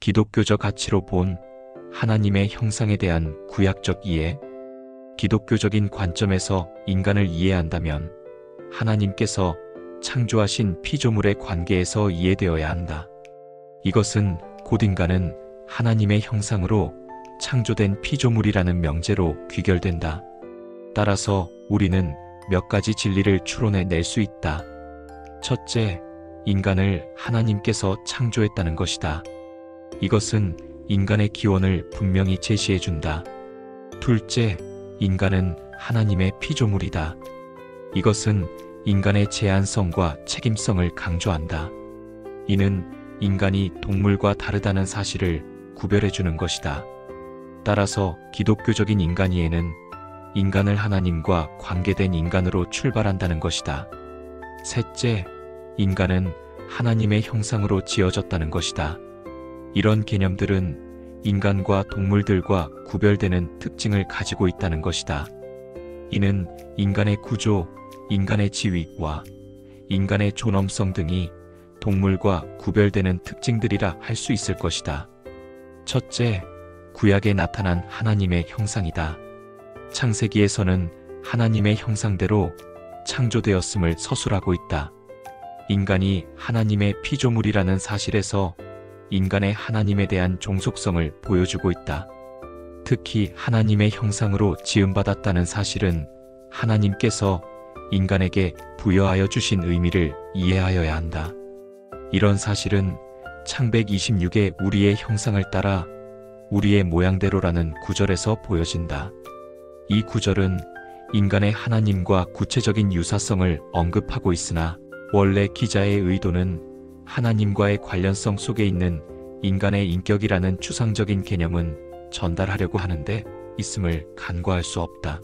기독교적 가치로 본 하나님의 형상에 대한 구약적 이해. 기독교적인 관점에서 인간을 이해한다면 하나님께서 창조하신 피조물의 관계에서 이해되어야 한다. 이것은 곧 인간은 하나님의 형상으로 창조된 피조물이라는 명제로 귀결된다. 따라서 우리는 몇 가지 진리를 추론해 낼 수 있다. 첫째, 인간을 하나님께서 창조했다는 것이다. 이것은 인간의 기원을 분명히 제시해준다. 둘째, 인간은 하나님의 피조물이다. 이것은 인간의 제한성과 책임성을 강조한다. 이는 인간이 동물과 다르다는 사실을 구별해주는 것이다. 따라서 기독교적인 인간이해는 인간을 하나님과 관계된 인간으로 출발한다는 것이다. 셋째, 인간은 하나님의 형상으로 지어졌다는 것이다. 이런 개념들은 인간과 동물들과 구별되는 특징을 가지고 있다는 것이다. 이는 인간의 구조, 인간의 지위와 인간의 존엄성 등이 동물과 구별되는 특징들이라 할 수 있을 것이다. 첫째, 구약에 나타난 하나님의 형상이다. 창세기에서는 하나님의 형상대로 창조되었음을 서술하고 있다. 인간이 하나님의 피조물이라는 사실에서 인간의 하나님에 대한 종속성을 보여주고 있다. 특히 하나님의 형상으로 지음받았다는 사실은 하나님께서 인간에게 부여하여 주신 의미를 이해하여야 한다. 이런 사실은 창 126의 우리의 형상을 따라 우리의 모양대로라는 구절에서 보여진다. 이 구절은 인간의 하나님과 구체적인 유사성을 언급하고 있으나 원래 기자의 의도는 하나님과의 관련성 속에 있는 인간의 인격이라는 추상적인 개념은 전달하려고 하는데 있음을 간과할 수 없다.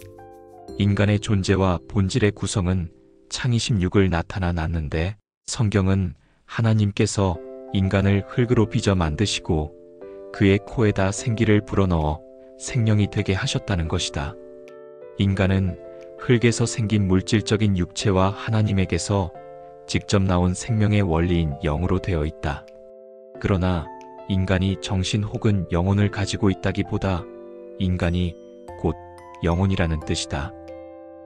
인간의 존재와 본질의 구성은 창 26을 나타나 놨는데 성경은 하나님께서 인간을 흙으로 빚어 만드시고 그의 코에다 생기를 불어넣어 생명이 되게 하셨다는 것이다. 인간은 흙에서 생긴 물질적인 육체와 하나님에게서 직접 나온 생명의 원리인 영으로 되어 있다. 그러나 인간이 정신 혹은 영혼을 가지고 있다기보다 인간이 곧 영혼이라는 뜻이다.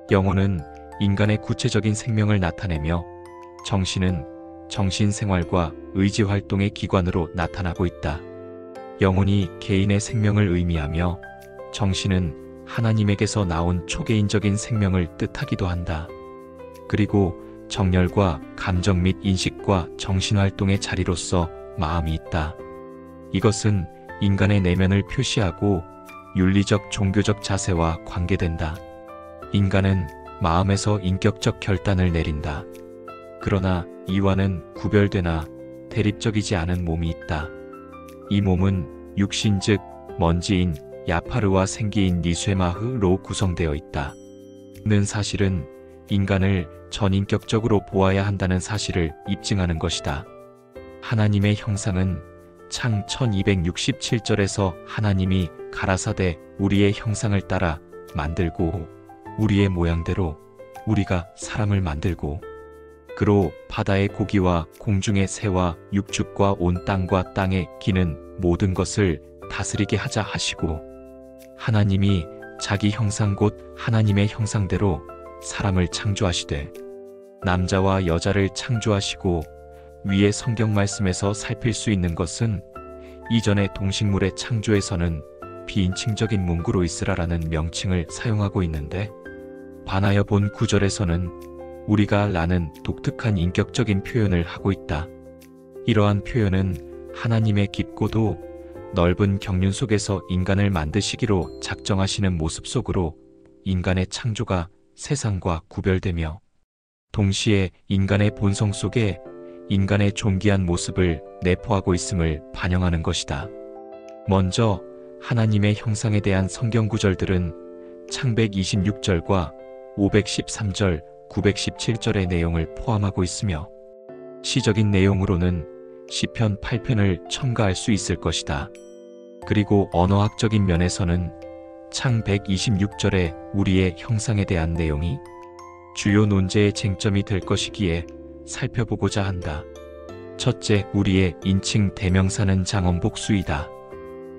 영혼은 인간의 구체적인 생명을 나타내며 정신은 정신생활과 의지활동의 기관으로 나타나고 있다. 영혼이 개인의 생명을 의미하며 정신은 하나님에게서 나온 초개인적인 생명을 뜻하기도 한다. 그리고 정열과 감정 및 인식과 정신활동의 자리로서 마음이 있다. 이것은 인간의 내면을 표시하고 윤리적 종교적 자세와 관계된다. 인간은 마음에서 인격적 결단을 내린다. 그러나 이와는 구별되나 대립적이지 않은 몸이 있다. 이 몸은 육신 즉 먼지인 야파르와 생기인 니쇠마흐로 구성되어 있다. 는 사실은 인간을 전인격적으로 보아야 한다는 사실을 입증하는 것이다. 하나님의 형상은 창 1267절에서 하나님이 가라사대 우리의 형상을 따라 만들고 우리의 모양대로 우리가 사람을 만들고 그로 바다의 고기와 공중의 새와 육축과 온 땅과 땅에 기는 모든 것을 다스리게 하자 하시고 하나님이 자기 형상 곧 하나님의 형상대로 사람을 창조하시되 남자와 여자를 창조하시고 위의 성경 말씀에서 살필 수 있는 것은 이전의 동식물의 창조에서는 비인칭적인 문구로 있으라라는 명칭을 사용하고 있는데 반하여 본 구절에서는 우리가 라는 독특한 인격적인 표현을 하고 있다. 이러한 표현은 하나님의 깊고도 넓은 경륜 속에서 인간을 만드시기로 작정하시는 모습 속으로 인간의 창조가 세상과 구별되며 동시에 인간의 본성 속에 인간의 존귀한 모습을 내포하고 있음을 반영하는 것이다. 먼저 하나님의 형상에 대한 성경 구절들은 창 126절과 513절, 917절의 내용을 포함하고 있으며 시적인 내용으로는 시편 8편을 첨가할 수 있을 것이다. 그리고 언어학적인 면에서는 창 126절의 우리의 형상에 대한 내용이 주요 논제의 쟁점이 될 것이기에 살펴보고자 한다. 첫째, 우리의 인칭 대명사는 장언복수이다.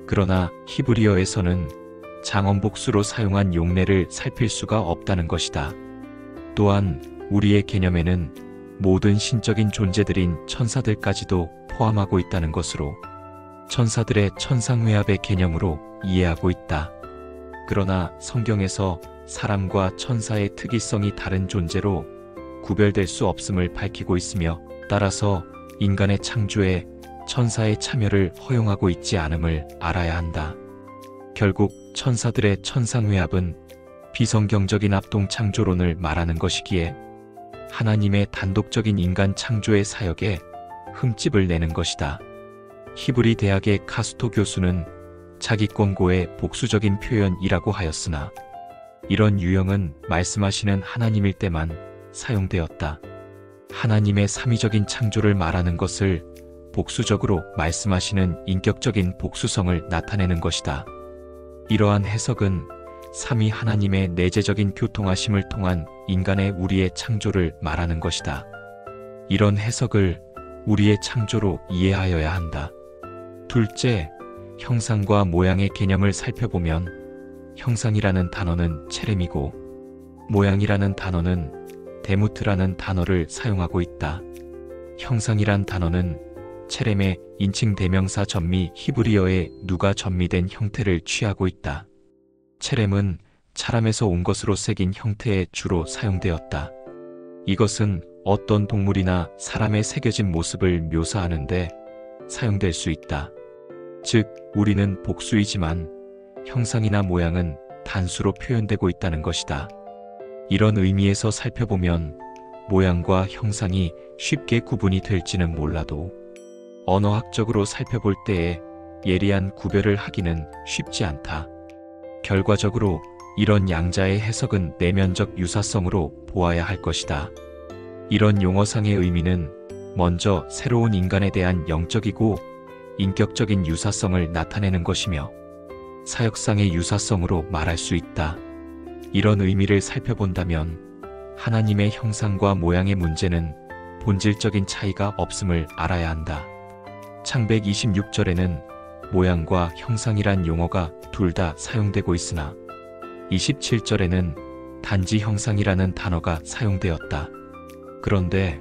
그러나 히브리어에서는 장언복수로 사용한 용례를 살필 수가 없다는 것이다. 또한 우리의 개념에는 모든 신적인 존재들인 천사들까지도 포함하고 있다는 것으로 천사들의 천상회합의 개념으로 이해하고 있다. 그러나 성경에서 사람과 천사의 특이성이 다른 존재로 구별될 수 없음을 밝히고 있으며, 따라서 인간의 창조에 천사의 참여를 허용하고 있지 않음을 알아야 한다. 결국 천사들의 천상회합은 비성경적인 합동창조론을 말하는 것이기에 하나님의 단독적인 인간 창조의 사역에 흠집을 내는 것이다. 히브리 대학의 카스토 교수는 자기 권고의 복수적인 표현이라고 하였으나 이런 유형은 말씀하시는 하나님일 때만 사용되었다. 하나님의 삼위적인 창조를 말하는 것을 복수적으로 말씀하시는 인격적인 복수성을 나타내는 것이다. 이러한 해석은 삼위 하나님의 내재적인 교통하심을 통한 인간의 우리의 창조를 말하는 것이다. 이런 해석을 우리의 창조로 이해하여야 한다. 둘째, 형상과 모양의 개념을 살펴보면 형상이라는 단어는 체렘이고 모양이라는 단어는 데무트라는 단어를 사용하고 있다. 형상이란 단어는 체렘의 인칭 대명사 전미 히브리어의 누가 전미된 형태를 취하고 있다. 체렘은 차람에서 온 것으로 새긴 형태에 주로 사용되었다. 이것은 어떤 동물이나 사람의 새겨진 모습을 묘사하는데 사용될 수 있다. 즉, 우리는 복수이지만 형상이나 모양은 단수로 표현되고 있다는 것이다. 이런 의미에서 살펴보면 모양과 형상이 쉽게 구분이 될지는 몰라도 언어학적으로 살펴볼 때에 예리한 구별을 하기는 쉽지 않다. 결과적으로 이런 양자의 해석은 내면적 유사성으로 보아야 할 것이다. 이런 용어상의 의미는 먼저 새로운 인간에 대한 영적이고 인격적인 유사성을 나타내는 것이며 사역상의 유사성으로 말할 수 있다. 이런 의미를 살펴본다면 하나님의 형상과 모양의 문제는 본질적인 차이가 없음을 알아야 한다. 창백 26절에는 모양과 형상이란 용어가 둘 다 사용되고 있으나 27절에는 단지 형상이라는 단어가 사용되었다. 그런데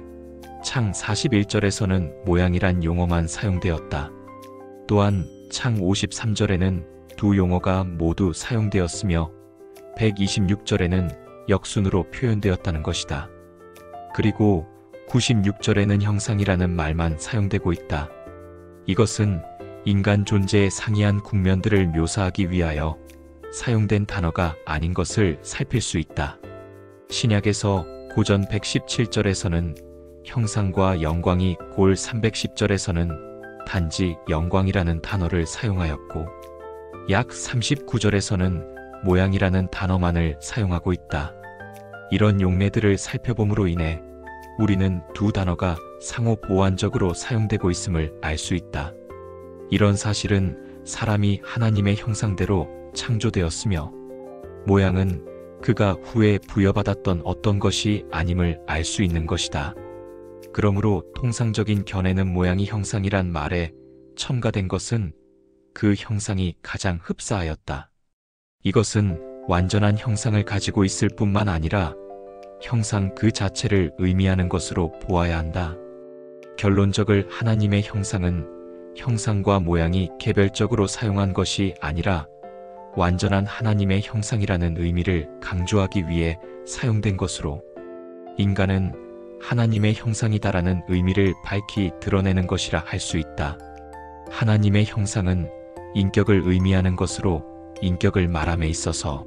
창 41절에서는 모양이란 용어만 사용되었다. 또한 창 53절에는 두 용어가 모두 사용되었으며 126절에는 역순으로 표현되었다는 것이다. 그리고 96절에는 형상이라는 말만 사용되고 있다. 이것은 인간 존재의 상이한 국면들을 묘사하기 위하여 사용된 단어가 아닌 것을 살필 수 있다. 신약에서 고전 117절에서는 형상과 영광이 골 310절에서는 단지 영광이라는 단어를 사용하였고 약 39절에서는 모양이라는 단어만을 사용하고 있다. 이런 용례들을 살펴봄으로 인해 우리는 두 단어가 상호 보완적으로 사용되고 있음을 알 수 있다. 이런 사실은 사람이 하나님의 형상대로 창조되었으며 모양은 그가 후에 부여받았던 어떤 것이 아님을 알 수 있는 것이다. 그러므로 통상적인 견해는 모양이 형상이란 말에 첨가된 것은 그 형상이 가장 흡사하였다. 이것은 완전한 형상을 가지고 있을 뿐만 아니라 형상 그 자체를 의미하는 것으로 보아야 한다. 결론적으로 하나님의 형상은 형상과 모양이 개별적으로 사용한 것이 아니라 완전한 하나님의 형상이라는 의미를 강조하기 위해 사용된 것으로 인간은 하나님의 형상이다라는 의미를 밝히 드러내는 것이라 할 수 있다. 하나님의 형상은 인격을 의미하는 것으로 인격을 말함에 있어서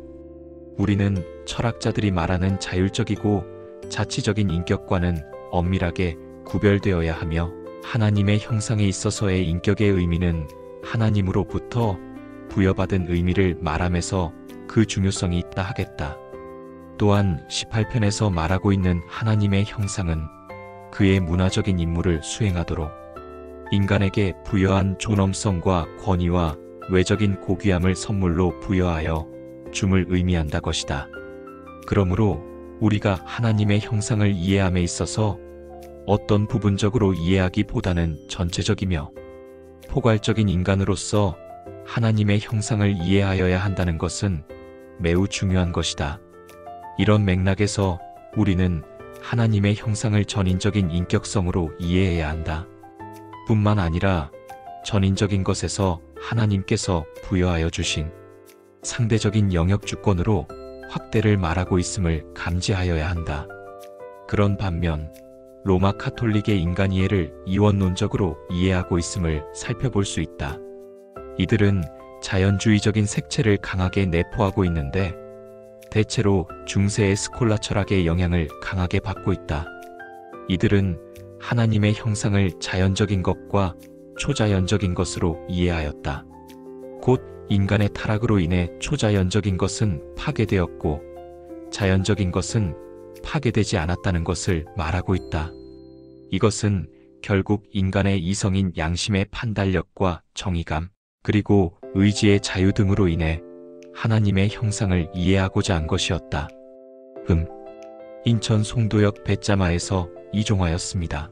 우리는 철학자들이 말하는 자율적이고 자치적인 인격과는 엄밀하게 구별되어야 하며 하나님의 형상에 있어서의 인격의 의미는 하나님으로부터 부여받은 의미를 말함에서 그 중요성이 있다 하겠다. 또한 18편에서 말하고 있는 하나님의 형상은 그의 문화적인 임무를 수행하도록 인간에게 부여한 존엄성과 권위와 외적인 고귀함을 선물로 부여하여 줌을 의미한다 것이다. 그러므로 우리가 하나님의 형상을 이해함에 있어서 어떤 부분적으로 이해하기보다는 전체적이며 포괄적인 인간으로서 하나님의 형상을 이해하여야 한다는 것은 매우 중요한 것이다. 이런 맥락에서 우리는 하나님의 형상을 전인적인 인격성으로 이해해야 한다. 뿐만 아니라 전인적인 것에서 하나님께서 부여하여 주신 상대적인 영역 주권으로 확대를 말하고 있음을 감지하여야 한다. 그런 반면 로마 카톨릭의 인간 이해를 이원론적으로 이해하고 있음을 살펴볼 수 있다. 이들은 자연주의적인 색채를 강하게 내포하고 있는데 대체로 중세의 스콜라 철학의 영향을 강하게 받고 있다. 이들은 하나님의 형상을 자연적인 것과 초자연적인 것으로 이해하였다. 곧 인간의 타락으로 인해 초자연적인 것은 파괴되었고 자연적인 것은 파괴되지 않았다는 것을 말하고 있다. 이것은 결국 인간의 이성인 양심의 판단력과 정의감, 그리고 의지의 자유 등으로 인해 하나님의 형상을 이해하고자 한 것이었다. 인천 송도역 배짜마에서 이종하였습니다.